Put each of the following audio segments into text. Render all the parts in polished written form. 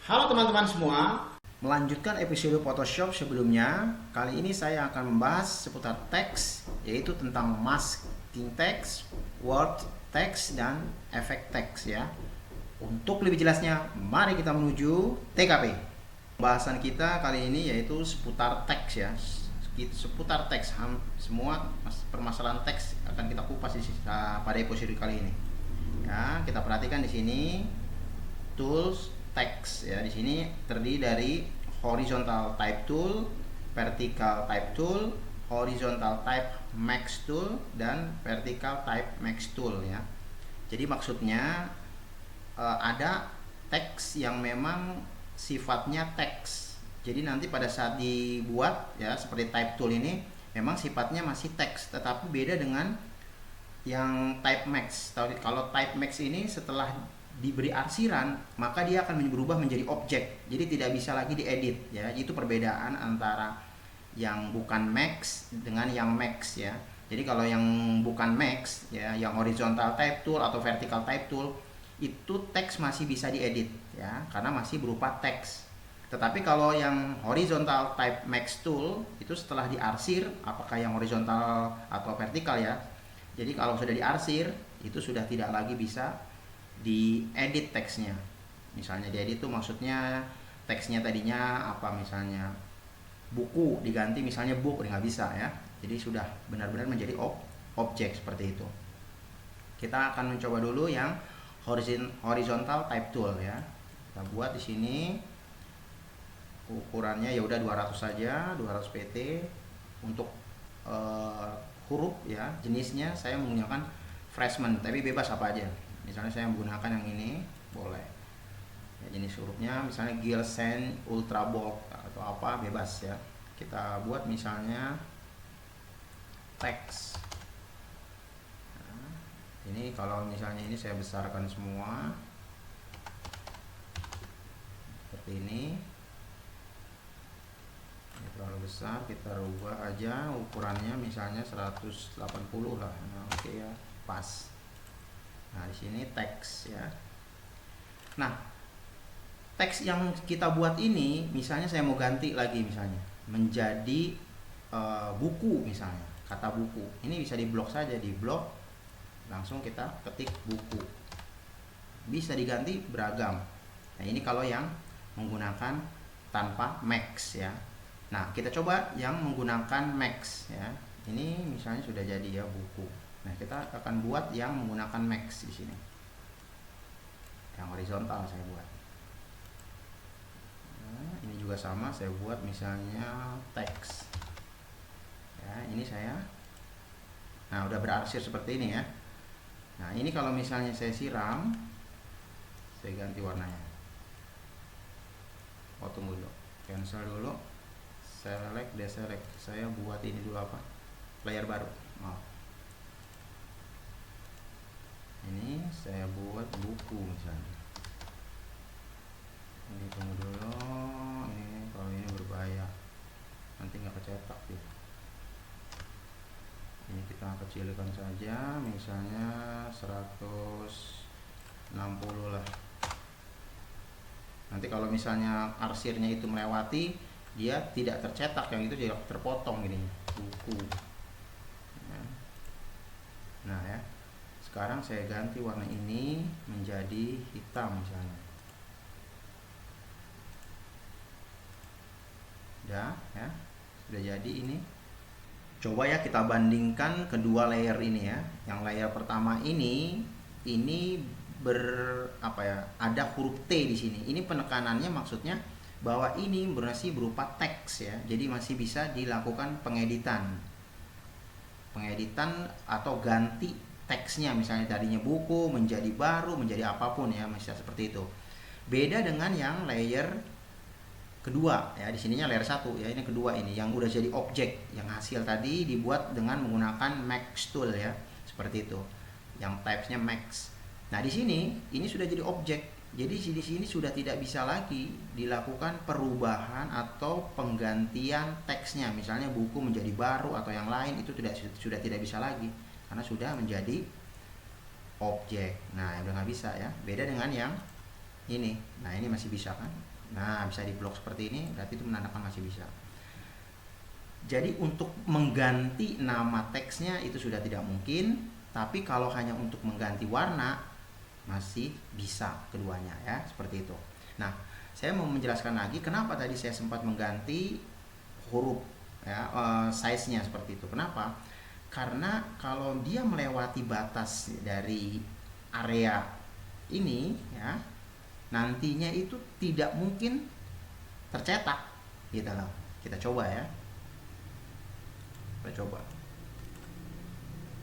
Halo teman-teman semua, melanjutkan episode Photoshop sebelumnya. Kali ini saya akan membahas seputar teks, yaitu tentang masking text, word text, dan efek teks ya. Untuk lebih jelasnya, mari kita menuju TKP. Pembahasan kita kali ini yaitu seputar teks ya. Seputar teks, semua permasalahan teks akan kita kupas pada episode kali ini. Ya, kita perhatikan di sini tools text ya. Di sini terdiri dari horizontal type tool, vertical type tool, horizontal type max tool, dan vertical type max tool ya. Jadi maksudnya ada teks yang memang sifatnya teks. Jadi nanti pada saat dibuat ya seperti type tool ini memang sifatnya masih teks, tetapi beda dengan yang type max. Kalau type max ini setelah diberi arsiran maka dia akan berubah menjadi objek, jadi tidak bisa lagi diedit ya. Itu perbedaan antara yang bukan max dengan yang max ya. Jadi kalau yang bukan max ya, yang horizontal type tool atau vertical type tool, itu teks masih bisa diedit ya karena masih berupa teks. Tetapi kalau yang horizontal type max tool itu setelah diarsir, apakah yang horizontal atau vertikal ya, jadi kalau sudah diarsir itu sudah tidak lagi bisa diedit teksnya. Misalnya diedit itu maksudnya teksnya tadinya apa, misalnya buku diganti misalnya book, nggak bisa ya. Jadi sudah benar-benar menjadi objek seperti itu. Kita akan mencoba dulu yang horizontal type tool ya. Kita buat di sini ukurannya ya udah 200 saja, 200 pt. Untuk huruf ya, jenisnya saya menggunakan freshman, tapi bebas apa aja. Misalnya saya menggunakan yang ini boleh ya, jenis hurufnya misalnya Gielsen Ultra Bold atau apa, bebas ya. Kita buat misalnya teks. Nah, ini kalau misalnya ini saya besarkan semua seperti ini terlalu besar, kita rubah aja ukurannya misalnya 180 lah. Nah, oke ya, pas. Nah, di sini teks ya. Nah, teks yang kita buat ini misalnya saya mau ganti lagi misalnya menjadi buku misalnya, kata buku. Ini bisa diblok saja, diblok langsung kita ketik buku. Bisa diganti beragam. Nah, ini kalau yang menggunakan tanpa max ya. Nah, kita coba yang menggunakan max ya. Ini misalnya sudah jadi ya buku. Nah, kita akan buat yang menggunakan max di sini. Yang horizontal saya buat. Nah, ini juga sama, saya buat misalnya teks. Ya, ini saya. Nah, udah berarsir seperti ini ya. Nah, ini kalau misalnya saya siram, saya ganti warnanya. Oh, tunggu dulu. Cancel dulu. Select, deselect. Saya buat ini dulu apa? Layer baru. Oh. Ini saya buat buku misalnya. Ini tunggu dulu, ini kalau ini berbahaya, nanti nggak kecetak tuh. Ini kita kecilkan saja, misalnya 160 lah. Nanti kalau misalnya arsirnya itu melewati, dia tidak tercetak, yang itu jadi terpotong gini, buku. Nah ya. Sekarang saya ganti warna ini menjadi hitam misalnya. Udah ya, sudah jadi ini. Coba ya kita bandingkan kedua layer ini ya. Yang layer pertama ini ada huruf T di sini. Ini penekanannya maksudnya bahwa ini masih berupa teks ya. Jadi masih bisa dilakukan pengeditan atau ganti teksnya, misalnya tadinya buku menjadi baru, menjadi apapun ya, masih seperti itu. Beda dengan yang layer kedua ya, di sininya layer 1 ya, ini kedua, ini yang udah jadi objek, yang hasil tadi dibuat dengan menggunakan max tool ya, seperti itu. Yang typesnya max. Nah, di sini ini sudah jadi objek. Jadi di sini sudah tidak bisa lagi dilakukan perubahan atau penggantian teksnya, misalnya buku menjadi baru atau yang lain, itu sudah tidak bisa lagi karena sudah menjadi objek. Nah, udah nggak bisa ya. Beda dengan yang ini. Nah, ini masih bisa kan? Nah, bisa di blok seperti ini, berarti itu menandakan masih bisa. Jadi untuk mengganti nama teksnya itu sudah tidak mungkin, tapi kalau hanya untuk mengganti warna masih bisa keduanya ya, seperti itu. Nah, saya mau menjelaskan lagi kenapa tadi saya sempat mengganti huruf ya, size-nya seperti itu. Kenapa? Karena kalau dia melewati batas dari area ini ya, nantinya itu tidak mungkin tercetak gitu loh. Kita coba ya. Kita coba.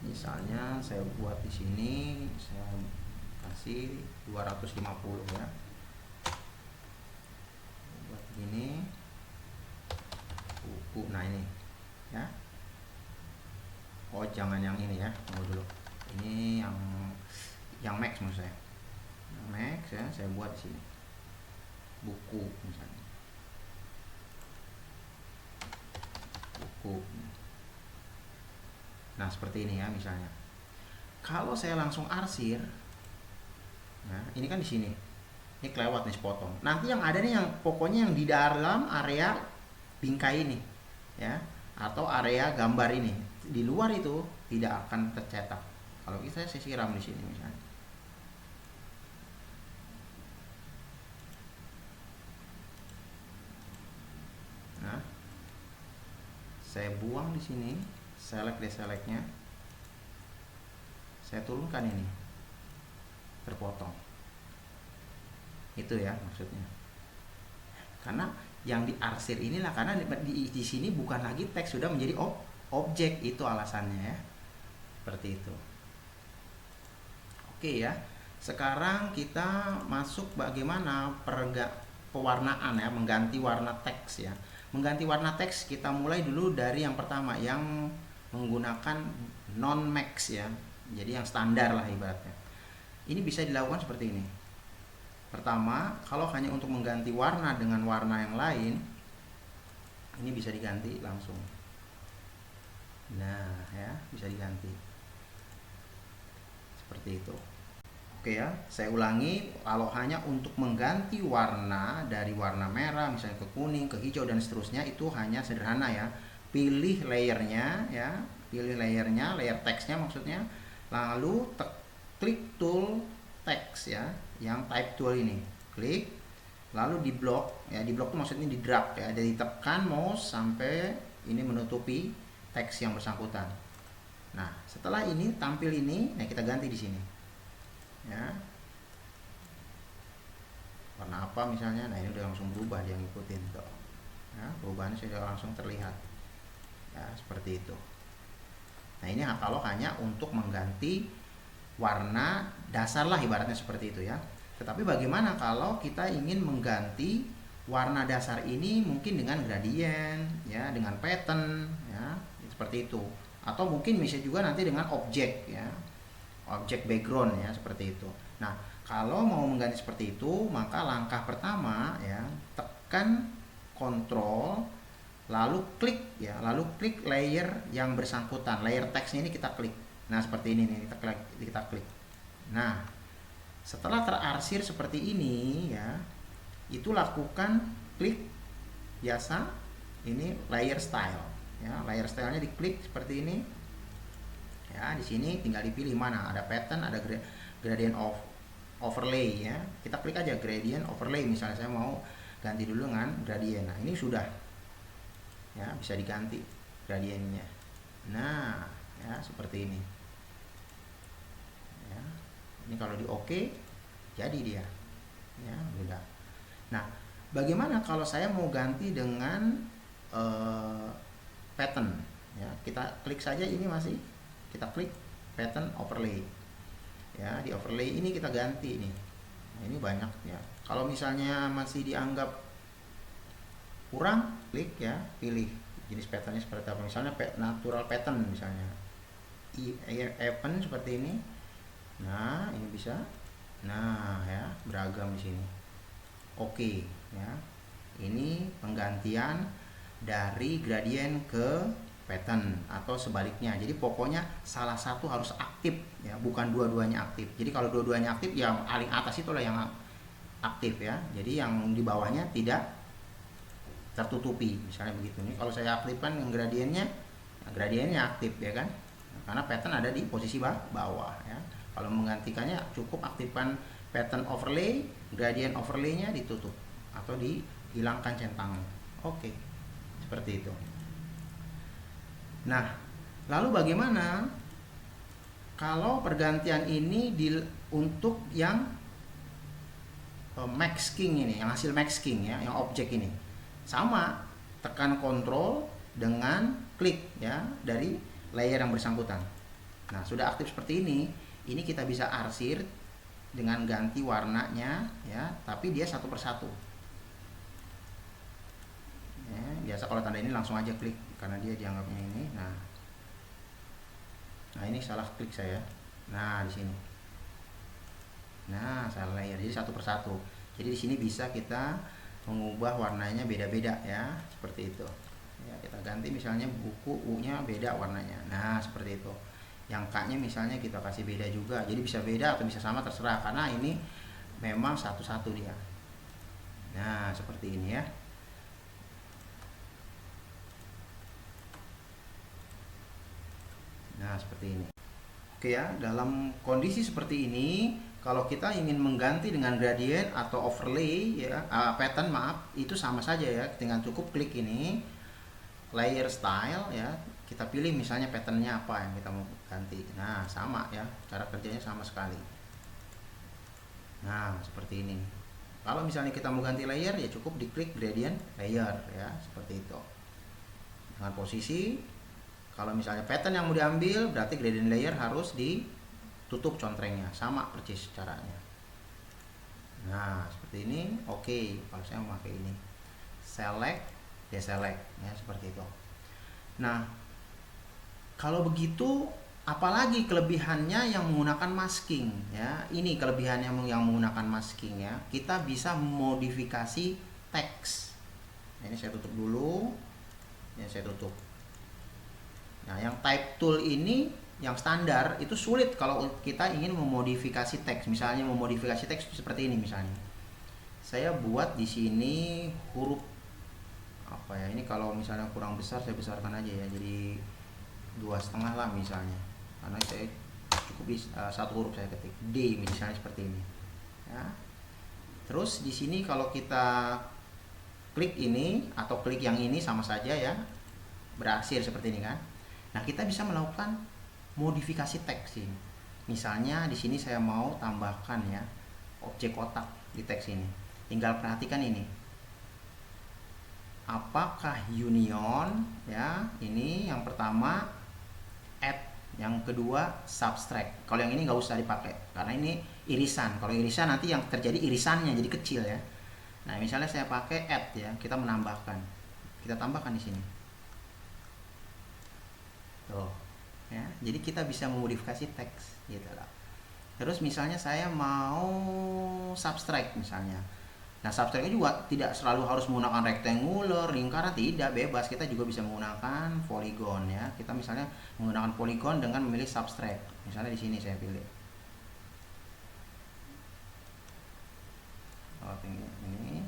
Misalnya saya buat di sini, saya kasih 250 ya. Buat gini. Buku. Nah, ini ya. Oh, jangan yang ini ya. Tunggu dulu. Ini yang max maksud saya. Yang max ya, saya buat di sini. Buku misalnya. Buku. Nah, seperti ini ya misalnya. Kalau saya langsung arsir, nah ini kan di sini, ini kelewat nih sepotong. Nanti yang ada nih yang pokoknya yang di dalam area bingkai ini, ya, atau area gambar ini. Di luar itu tidak akan tercetak. Kalau saya siram di sini misalnya. Nah, saya buang di sini. Select deselectnya, saya turunkan ini, terpotong. Itu ya maksudnya. Karena yang diarsir inilah karena di sini bukan lagi teks, sudah menjadi objek, itu alasannya ya. Seperti itu. Oke ya. Sekarang kita masuk bagaimana pewarnaan ya, mengganti warna teks ya. Mengganti warna teks kita mulai dulu dari yang pertama yang menggunakan non-max ya, jadi yang standar lah ibaratnya. Ini bisa dilakukan seperti ini. Pertama, kalau hanya untuk mengganti warna dengan warna yang lain, ini bisa diganti langsung. Nah ya, bisa diganti seperti itu. Oke ya, saya ulangi, kalau hanya untuk mengganti warna dari warna merah misalnya ke kuning, ke hijau dan seterusnya, itu hanya sederhana ya. Pilih layernya ya, pilih layernya, layer teksnya maksudnya, lalu klik tool text ya, yang type tool ini, klik, lalu di blok ya, di blok itu maksudnya di drag ya, jadi tekan mouse sampai ini menutupi teks yang bersangkutan. Nah, setelah ini tampil ini, nah kita ganti di sini ya, warna apa misalnya. Nah, ini udah langsung berubah, dia ngikutin tuh ya, perubahannya sudah langsung terlihat ya, seperti itu. Nah, ini kalau hanya untuk mengganti warna dasar lah ibaratnya seperti itu ya. Tetapi bagaimana kalau kita ingin mengganti warna dasar ini mungkin dengan gradient ya, dengan pattern ya, seperti itu. Atau mungkin bisa juga nanti dengan objek ya, objek background ya, seperti itu. Nah, kalau mau mengganti seperti itu, maka langkah pertama ya, tekan Ctrl lalu klik ya, lalu klik layer yang bersangkutan, layer teksnya ini kita klik. Nah, seperti ini nih, kita klik. Nah, setelah terarsir seperti ini ya, itu lakukan klik biasa ini layer style ya, layer stylenya diklik seperti ini ya. Di sini tinggal dipilih mana, ada pattern, ada gradient of overlay ya, kita klik aja gradient overlay. Misalnya saya mau ganti dulu dengan gradient. Nah, ini sudah ya, bisa diganti gradiennya. Nah ya, seperti ini ya. Ini kalau di OK jadi dia ya, udah. Nah, bagaimana kalau saya mau ganti dengan pattern ya, kita klik saja ini, masih kita klik pattern overlay ya. Di overlay ini kita ganti nih. Nah, ini banyak ya. Kalau misalnya masih dianggap kurang, klik ya, pilih jenis patternnya seperti apa. Misalnya natural pattern misalnya, event seperti ini. Nah, ini bisa. Nah ya, beragam di sini. Oke ya, ini penggantian dari gradient ke pattern atau sebaliknya. Jadi pokoknya salah satu harus aktif ya, bukan dua-duanya aktif. Jadi kalau dua-duanya aktif ya, paling atas itulah yang aktif ya. Jadi yang di bawahnya tidak tertutupi, misalnya begitu. Nih kalau saya aktifkan yang gradiennya, nah, gradiennya aktif ya kan, karena pattern ada di posisi bawah ya. Kalau menggantikannya cukup aktifkan pattern overlay, gradient overlay-nya ditutup atau dihilangkan centangnya. Oke, seperti itu. Nah, lalu bagaimana kalau pergantian ini untuk yang masking ini, yang hasil masking ya, yang objek ini? Sama, tekan Ctrl dengan klik ya dari layer yang bersangkutan. Nah, sudah aktif seperti ini kita bisa arsir dengan ganti warnanya ya, tapi dia satu persatu. Ya, biasa kalau tanda ini langsung aja klik karena dia dianggapnya ini. Nah ini salah klik saya. Nah di sini. Nah salah layer, jadi satu persatu. Jadi di sini bisa kita mengubah warnanya beda-beda ya, seperti itu. Ya, kita ganti misalnya buku U-nya beda warnanya. Nah seperti itu. Yang K-nya misalnya kita kasih beda juga. Jadi bisa beda atau bisa sama terserah karena ini memang satu-satu dia. Nah seperti ini ya. Nah seperti ini. Oke ya, dalam kondisi seperti ini kalau kita ingin mengganti dengan gradient atau overlay ya, pattern maaf, itu sama saja ya, dengan cukup klik ini layer style ya, kita pilih misalnya patternnya apa yang kita mau ganti. Nah sama ya, cara kerjanya sama sekali. Nah seperti ini. Kalau misalnya kita mau ganti layer ya cukup diklik gradient layer ya, seperti itu. Dengan posisi, kalau misalnya pattern yang mau diambil berarti gradient layer harus ditutup contrengnya, sama persis caranya. Nah seperti ini. Oke, kalau saya memakai ini select, deselect ya, seperti itu. Nah kalau begitu apalagi kelebihannya yang menggunakan masking ya. Ini kelebihannya yang menggunakan masking ya, kita bisa modifikasi teks. Nah, ini saya tutup dulu ya, saya tutup. Nah yang type tool ini yang standar itu sulit kalau kita ingin memodifikasi teks. Misalnya memodifikasi teks seperti ini misalnya. Saya buat di sini huruf apa ya, ini kalau misalnya kurang besar saya besarkan aja ya, jadi 2,5 lah misalnya, karena saya cukup satu huruf saya ketik D misalnya seperti ini ya. Terus di sini kalau kita klik ini atau klik yang ini sama saja ya, berakhir seperti ini kan. Nah kita bisa melakukan modifikasi teks ini. Misalnya di sini saya mau tambahkan ya objek kotak di teks ini. Tinggal perhatikan ini. Apakah union ya, ini yang pertama add, yang kedua subtract. Kalau yang ini nggak usah dipakai karena ini irisan. Kalau irisan nanti yang terjadi irisannya jadi kecil ya. Nah misalnya saya pakai add ya, kita menambahkan, kita tambahkan di sini. Tuh ya, jadi kita bisa memodifikasi teks gitu lah. Terus misalnya saya mau subtract misalnya. Nah subtract juga tidak selalu harus menggunakan rectangular, lingkaran, tidak, bebas. Kita juga bisa menggunakan polygon ya. Kita misalnya menggunakan polygon dengan memilih subtract. Misalnya di sini saya pilih. Oh, ini.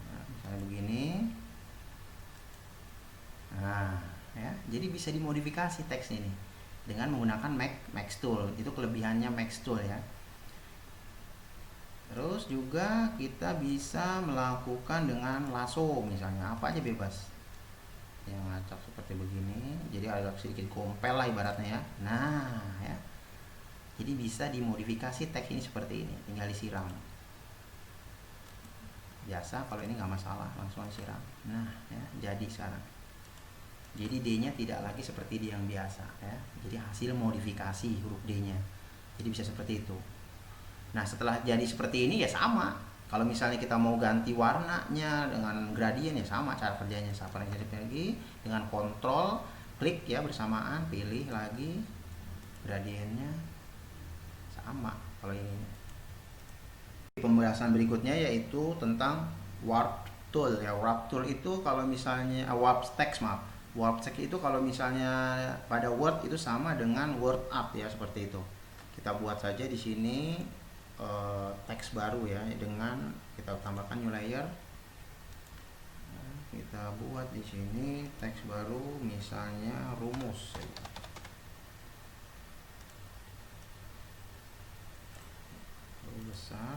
Nah, misalnya begini. Nah, ya, jadi bisa dimodifikasi teks ini dengan menggunakan Max Tool. Itu kelebihannya Max Tool ya. Terus juga kita bisa melakukan dengan lasso misalnya, apa aja bebas. Yang ngacak seperti begini, jadi agak sedikit kompel lah ibaratnya ya. Nah ya, jadi bisa dimodifikasi teks ini seperti ini, tinggal disiram. Biasa kalau ini nggak masalah, langsung disiram. Nah ya, jadi sekarang. Jadi D-nya tidak lagi seperti D yang biasa ya. Jadi hasil modifikasi huruf D-nya. Jadi bisa seperti itu. Nah setelah jadi seperti ini ya sama. Kalau misalnya kita mau ganti warnanya dengan gradient ya sama cara kerjanya. Seperti lagi dengan kontrol klik ya bersamaan, pilih lagi gradientnya sama. Kalau ini pembahasan berikutnya yaitu tentang warp tool ya. Warp tool itu kalau misalnya warp text maaf. Warp text itu kalau misalnya pada Word itu sama dengan word up ya, seperti itu. Kita buat saja di sini teks baru ya, dengan kita tambahkan new layer. Kita buat di sini teks baru, misalnya rumus. Besar.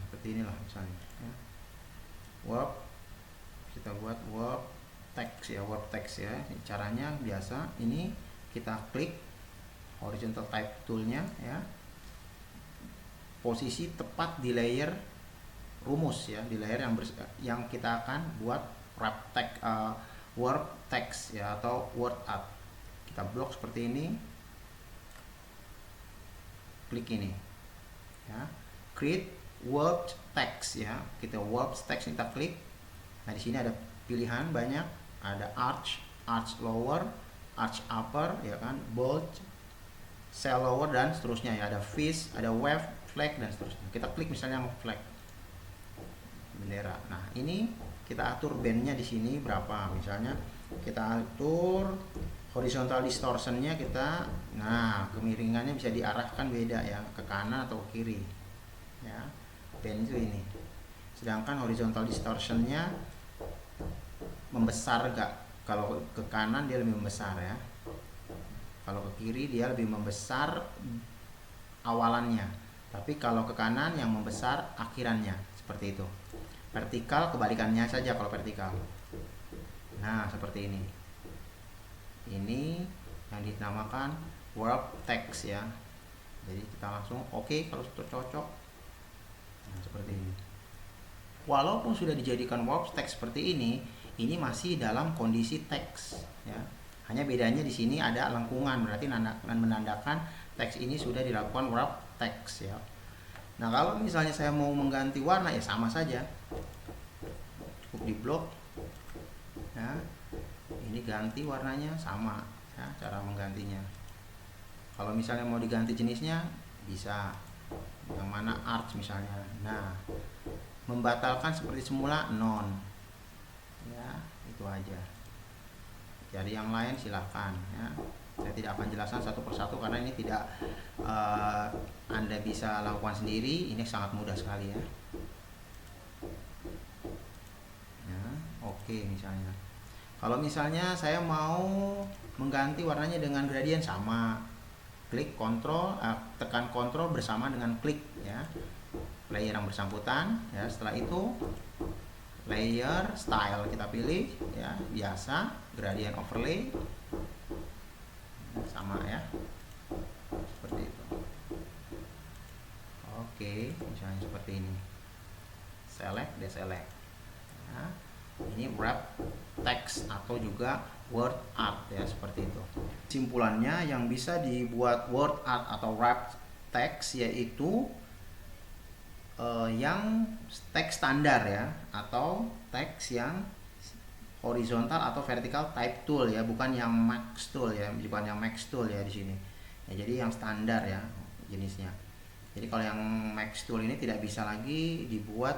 Seperti inilah misalnya ya. Word, kita buat word text ya, word text ya. Caranya biasa, ini kita klik horizontal type toolnya ya, posisi tepat di layer rumus ya, di layer yang kita akan buat wrap text, word text ya, atau word art. Kita blok seperti ini, klik ini ya, create word text ya, kita word text kita klik. Nah di sini ada pilihan banyak, ada arch lower, arch upper ya kan, bold, cell lower dan seterusnya ya, ada fish, ada wave, flag dan seterusnya. Kita klik misalnya flag, bendera. Nah ini kita atur bandnya di sini berapa, misalnya kita atur horizontal distortionnya kita, nah kemiringannya bisa diarahkan beda ya, ke kanan atau ke kiri ya, band itu ini. Sedangkan horizontal distortionnya membesar gak, kalau ke kanan dia lebih membesar ya, kalau ke kiri dia lebih membesar awalannya, tapi kalau ke kanan yang membesar akhirannya, seperti itu. Vertikal kebalikannya saja kalau vertikal. Nah seperti ini yang dinamakan wrap text ya. Jadi kita langsung oke kalau sudah cocok. Nah, seperti ini. Walaupun sudah dijadikan wrap text seperti ini masih dalam kondisi teks ya. Hanya bedanya di sini ada lengkungan, berarti menandakan teks ini sudah dilakukan wrap text ya. Nah kalau misalnya saya mau mengganti warna ya sama saja, cukup di blok ya, ini ganti warnanya sama ya, cara menggantinya. Kalau misalnya mau diganti jenisnya bisa, yang mana arch misalnya. Nah membatalkan seperti semula non ya, itu aja. Jadi yang lain silahkan ya, saya tidak akan jelaskan satu persatu karena ini tidak Anda bisa lakukan sendiri, ini sangat mudah sekali ya. Oke, misalnya kalau misalnya saya mau mengganti warnanya dengan gradient, sama klik kontrol, tekan kontrol bersama dengan klik ya layer yang bersangkutan ya. Setelah itu layer style kita pilih ya, biasa gradient overlay sama ya, seperti itu. Oke, misalnya seperti ini, select, deselect ya. Ini wrap text atau juga word art ya, seperti itu. Kesimpulannya, yang bisa dibuat word art atau wrap text yaitu yang teks standar ya, atau teks yang horizontal atau vertical type tool ya, bukan yang max tool ya, bukan yang max tool ya di sini. Ya, jadi yang standar ya jenisnya. Jadi kalau yang max tool ini tidak bisa lagi dibuat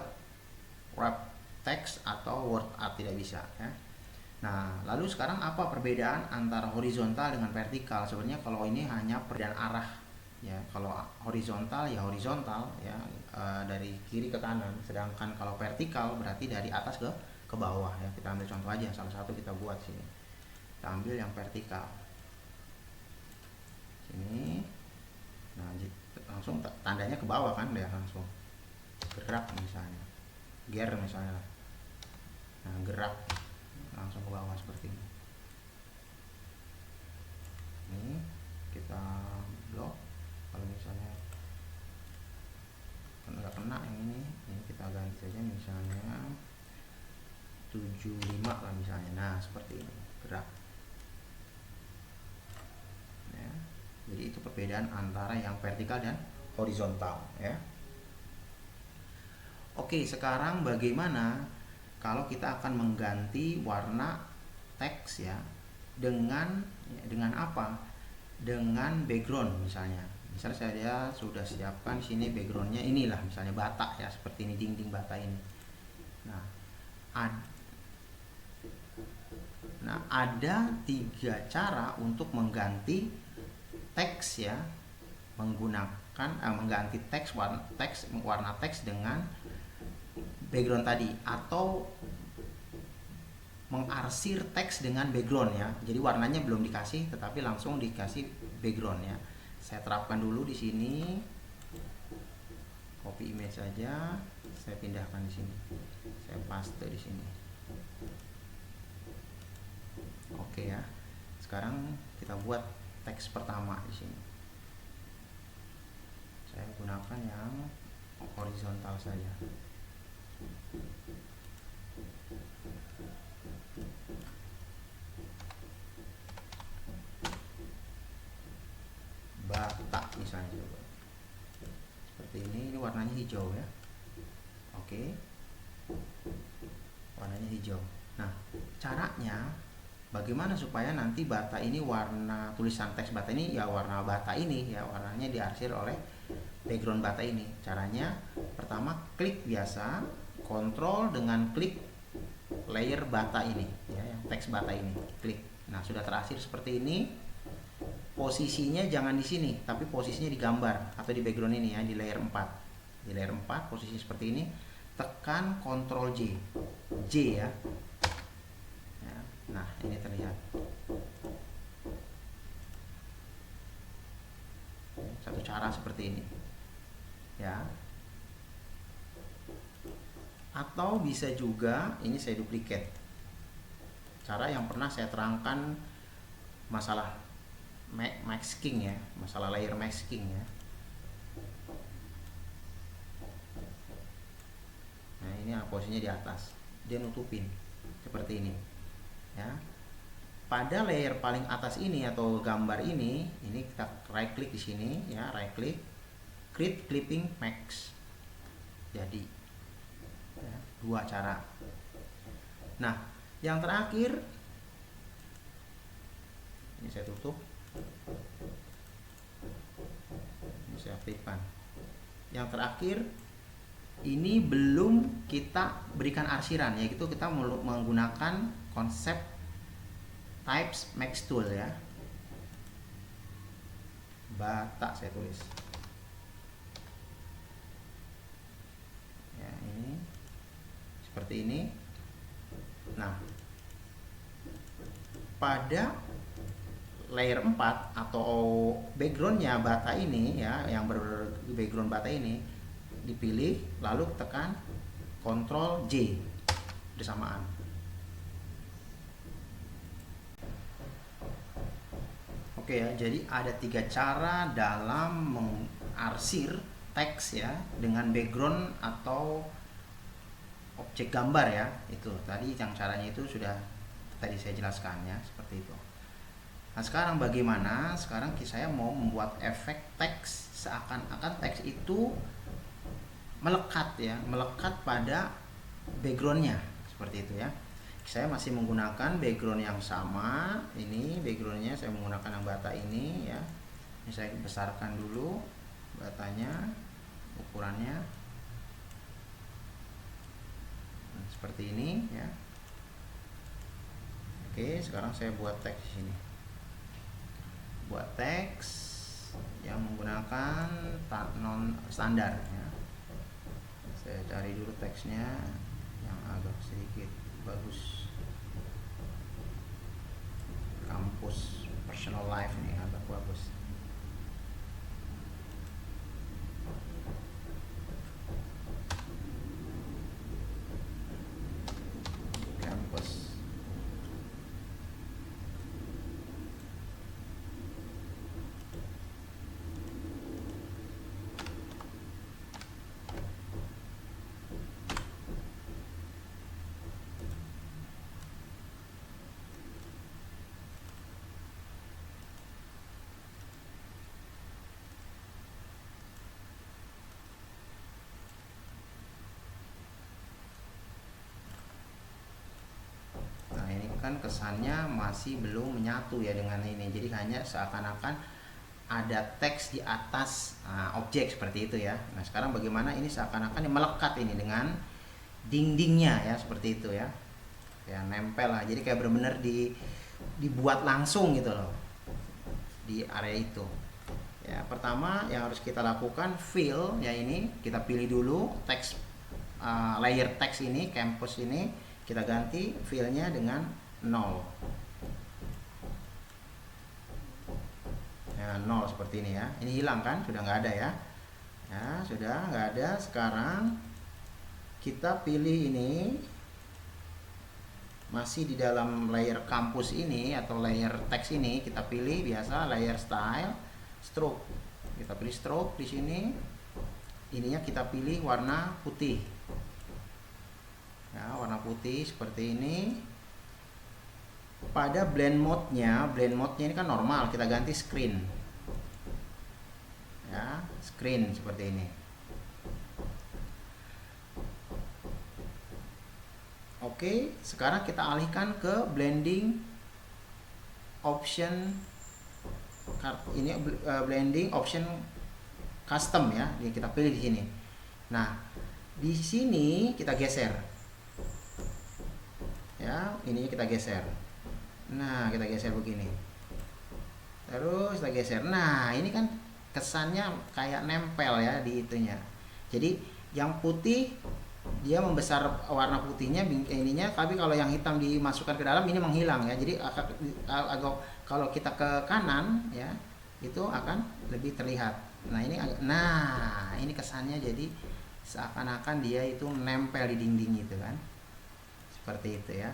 wrap text atau word art, tidak bisa ya. Nah, lalu sekarang apa perbedaan antara horizontal dengan vertikal? Sebenarnya kalau ini hanya perbedaan arah ya. Kalau horizontal ya horizontal ya, dari kiri ke kanan, sedangkan kalau vertikal berarti dari atas ke bawah ya. Kita ambil contoh aja, salah satu kita buat sini. Kita ambil yang vertikal. Sini. Nah, langsung tandanya ke bawah kan, dia langsung gerak misalnya. Gear misalnya. Nah, gerak langsung ke bawah seperti ini. Ini kita blok. Kalau misalnya nggak kena yang ini kita ganti saja misalnya 75 lah misalnya. Nah seperti ini, gerak ya. Jadi itu perbedaan antara yang vertikal dan horizontal ya. Oke, sekarang bagaimana kalau kita akan mengganti warna teks ya, dengan apa? Dengan background misalnya. Misalnya saya sudah siapkan sini backgroundnya inilah misalnya bata ya, seperti ini, dinding bata ini. Nah, ada 3 cara untuk mengganti teks ya, mengganti warna teks dengan background tadi, atau mengarsir teks dengan background ya. Jadi warnanya belum dikasih tetapi langsung dikasih background ya. Saya terapkan dulu di sini. Copy image saja, saya pindahkan di sini. Saya paste di sini. Oke ya. Sekarang kita buat teks pertama di sini. Saya gunakan yang horizontal saja. Batak misalnya, coba. Seperti ini warnanya hijau ya. Oke. Warnanya hijau. Nah, caranya bagaimana supaya nanti bata ini warna tulisan teks bata ini ya warna bata ini ya, warnanya diarsir oleh background bata ini. Caranya pertama klik biasa, kontrol dengan klik layer bata ini ya, yang teks bata ini, klik. Nah, sudah terarsir seperti ini. Posisinya jangan di sini, tapi posisinya di gambar atau di background ini ya, di layer 4. Di layer 4 posisi seperti ini, tekan Ctrl J. J ya. Nah, ini terlihat. Satu cara seperti ini. Ya. Atau bisa juga ini saya duplicate. Cara yang pernah saya terangkan masalah masking ya, masalah layer masking ya. Nah, ini posisinya di atas, dia nutupin seperti ini ya. Pada layer paling atas ini atau gambar ini kita right click di sini ya, right click, create clipping mask. Jadi ya, 2 cara. Nah, yang terakhir ini saya tutup. Ini saya aktifkan. Yang terakhir ini belum kita berikan arsiran, yaitu kita menggunakan konsep types max tool ya. Batak saya tulis. Ya, ini seperti ini. Nah, pada layer 4 atau backgroundnya bata ini ya, yang background bata ini dipilih, lalu tekan Ctrl J bersamaan. Oke ya, jadi ada 3 cara dalam mengarsir teks ya dengan background atau objek gambar ya. Itu tadi yang caranya itu sudah tadi saya jelaskan ya, seperti itu. Nah, sekarang bagaimana? Sekarang saya mau membuat efek teks seakan-akan teks itu melekat ya, melekat pada backgroundnya seperti itu ya. Saya masih menggunakan background yang sama. Ini backgroundnya saya menggunakan yang bata ini ya. Ini saya besarkan dulu batanya, ukurannya seperti ini ya. Oke, sekarang saya buat teks di sini. Buat teks yang menggunakan non standar ya. Saya cari dulu teksnya yang agak sedikit bagus. Kampus personal life nih agak bagus. Kampus. Kan kesannya masih belum menyatu ya dengan ini, jadi hanya seakan-akan ada teks di atas objek seperti itu ya. Nah, sekarang bagaimana ini seakan-akan melekat ini dengan dindingnya ya, seperti itu ya. Ya nempel lah, jadi kayak bener-bener dibuat langsung gitu loh di area itu. Ya, pertama yang harus kita lakukan fill ya, ini kita pilih dulu teks, layer teks ini, campus ini kita ganti fillnya dengan 0 ya, 0 seperti ini ya. Ini hilang kan, sudah nggak ada ya. Ya sudah nggak ada. Sekarang kita pilih ini, masih di dalam layer kampus ini atau layer teks ini, kita pilih biasa layer style stroke. Kita pilih stroke di sini. Ininya kita pilih warna putih. Ya, warna putih seperti ini. Pada blend mode-nya ini kan normal, kita ganti screen. Ya, screen seperti ini. Oke, sekarang kita alihkan ke blending option. Ini blending option custom ya, jadi kita pilih di sini. Nah, di sini kita geser. Ya, ini kita geser. Nah, kita geser begini. Terus kita geser. Nah, ini kan kesannya kayak nempel ya di itunya. Jadi yang putih dia membesar warna putihnya ininya, tapi kalau yang hitam dimasukkan ke dalam ini menghilang ya. Jadi kalau kita ke kanan ya, itu akan lebih terlihat. Nah ini kesannya jadi seakan-akan dia itu nempel di dinding itu kan, seperti itu ya.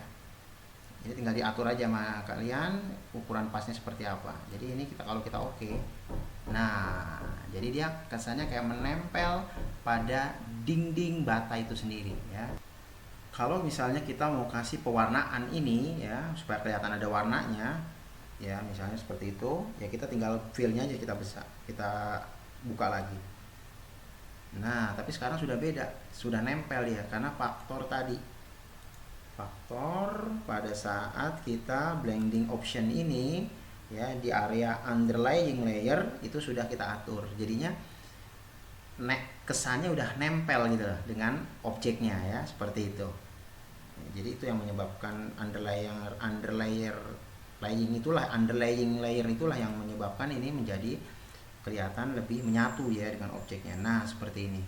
Jadi tinggal diatur aja sama kalian ukuran pasnya seperti apa. Jadi ini kalau kita oke. Nah, jadi dia kesannya kayak menempel pada dinding bata itu sendiri ya. Kalau misalnya kita mau kasih pewarnaan ini ya, supaya kelihatan ada warnanya ya, misalnya seperti itu ya, kita tinggal fill-nya aja, kita buka lagi. Nah, tapi sekarang sudah beda, sudah nempel ya, karena faktor pada saat kita blending option ini ya, di area underlying layer itu sudah kita atur, jadinya kesannya udah nempel gitu loh dengan objeknya ya, seperti itu. Jadi itu yang menyebabkan underlying layer itulah yang menyebabkan ini menjadi kelihatan lebih menyatu ya dengan objeknya. Nah, seperti ini.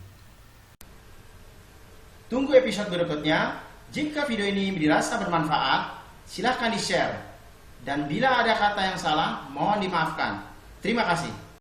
Tunggu episode berikutnya. Jika video ini dirasa bermanfaat, silahkan di-share. Dan bila ada kata yang salah, mohon dimaafkan. Terima kasih.